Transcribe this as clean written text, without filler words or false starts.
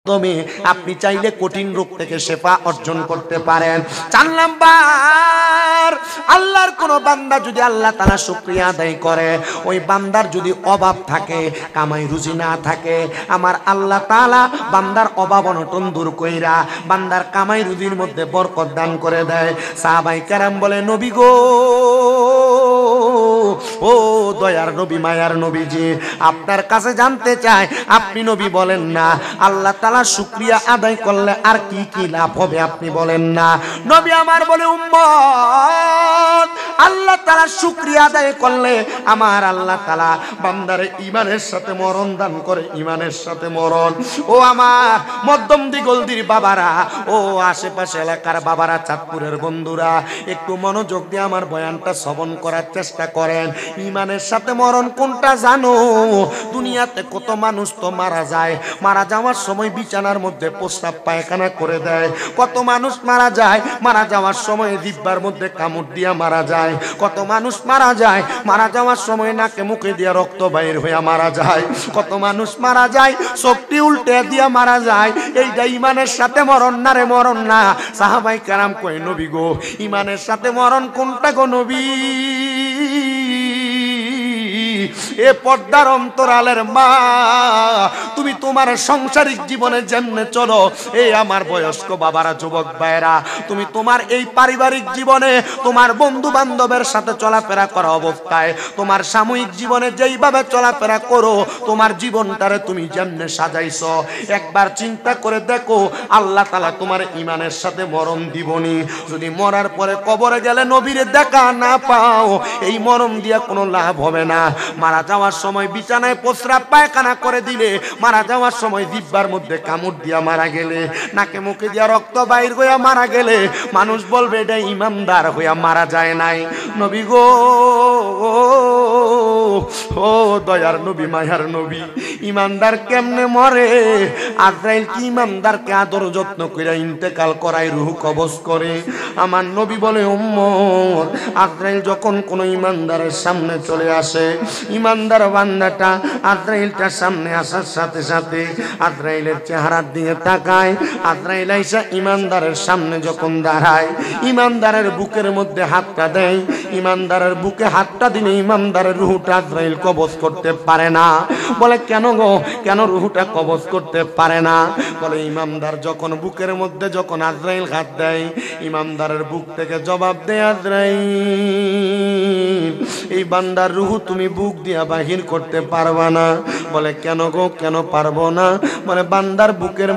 তুমি আপনি চাইলে কঠিন রোগ থেকে শেফা অর্জন করতে পারেন। 4 নাম্বার, আল্লাহর কোন বান্দা যদি আল্লাহ তাআলা শুকরিয়া আদায় করে, ওই বান্দার যদি অভাব থাকে, কামাই রুজি না থাকে, আমার আল্লাহ তাআলা বান্দার অভাব অনটন দূর কইরা বান্দার কামাই রুজির মধ্যে বরকত দান করে দেয়। সাহাবায়ে কেরাম বলে, নবী গো, ও দয়ার নবী, মায়ার নবীজি, আপনার কাছে জানতে চাই, আপনি নবী বলেন না আল্লাহ তাআলা শুকরিয়া আদায় করলে আর কি কি লাভ হবে, আপনি বলেন না। নবী আমার বলে, উম্মত, আল্লাহ তাআলা শুকরিয়া আদায় করলে আমার আল্লাহ তাআলা বান্দারে ঈমানের সাথে মরণ দান করে, ঈমানের সাথে মরণ। ও আমার মধ্যম দিগলদির বাবারা, ও আশেপাশে এলাকার বাবারা, চাঁদপুরের বন্ধুরা, একটু মনোযোগ দিয়ে আমার বয়ানটা শ্রবণ করার চেষ্টা করেন। ঈমানের সাথে মরণ কোনটা জানো? দুনিয়াতে কত মানুষ তো মারা যায়, মারা যাওয়ার সময় বিছানার মধ্যে প্রস্রাব পায়খানা করে দেয়। কত মানুষ মারা যায়, মারা যাওয়ার সময় জিহ্বার মধ্যে কামড় দিয়া মারা যায়। কত মানুষ মারা যায়, মারা যাওয়ার সময় নাকে মুখে দিয়া রক্ত বাইর হইয়া মারা যায়। কত মানুষ মারা যায় চোখটি উল্টে দিয়া মারা যায়। এইটা ঈমানের সাথে মরণ না রে, মরণ না। সাহাবায়ে কেরাম কয়, নবী গো, ঈমানের সাথে মরণ কোনটা গো নবী? এ পর্দার অন্তরালের মা, তুমি তোমার সাংসারিক জীবনে যেমনে চলো, এই আমার বয়স্ক বাবারা, যুবক ভাইরা, তুমি তোমার এই পারিবারিক জীবনে তোমার বন্ধু বান্ধবের সাথে চলাফেরা করা অবস্থায়, তোমার সাময়িক জীবনে যেইভাবে চলাফেরা করো, তোমার জীবনটারে তুমি যেমনে সাজাইছো, একবার চিন্তা করে দেখো, আল্লাহ তাআলা তোমার ঈমানের সাথে মরণ দিবনি। যদি মরার পরে কবরে গেলে নবীরে দেখা না পাও, এই মরণ দিয়া কোনো লাভ হবে না। মারা যাওয়ার সময় বিছানায় প্রস্রাব পায়খানা করে দিলে, মারা যাওয়ার সময় জিহ্বার মধ্যে কামড় দিয়া মারা গেলে, নাকে মুখে দিয়া রক্ত বাইর হইয়া মারা গেলে, মানুষ বলবে এটা ইমানদার হইয়া মারা যায় নাই। নবী গো, ও দয়ার নবী, মায়ার নবী, ইমানদার কেমনে মরে? আজরাইল কি ইমানদারকে আদর যত্ন কইরা ইন্তেকাল করায়, রূহ কবজ করে? আমার নবী বলে, উম্মত, আজরাইল যখন কোন ইমানদারের সামনে চলে আসে, ইমানদার বান্দাটা আজরাইলটার সামনে আসার সাথে সাথে আজরাইলের চেহারার দিকে তাকায়। আজরাইল আইসা ইমানদারের সামনে যখন দাঁড়ায়, ইমানদারের বুকের মধ্যে হাতটা দেয়। ইমানদারের বুকে হাতটা দিলে ইমানদারের রূহটা আজরাইল কবজ করতে পারে না। বলে, কেন গো, কেন রূহটা কবজ করতে পারে না? বলে, ইমানদার যখন বুকের মধ্যে যখন আজরাইল হাত দেয়, ইমানদারের বুক থেকে জবাব দেয়, আজরাইল, এই বান্দার রূহ তুমি বুক দিয়া বাহির করতে পারবা না। বলে, কেন গো, কেন পারবো না? বলে, বান্দার বুকের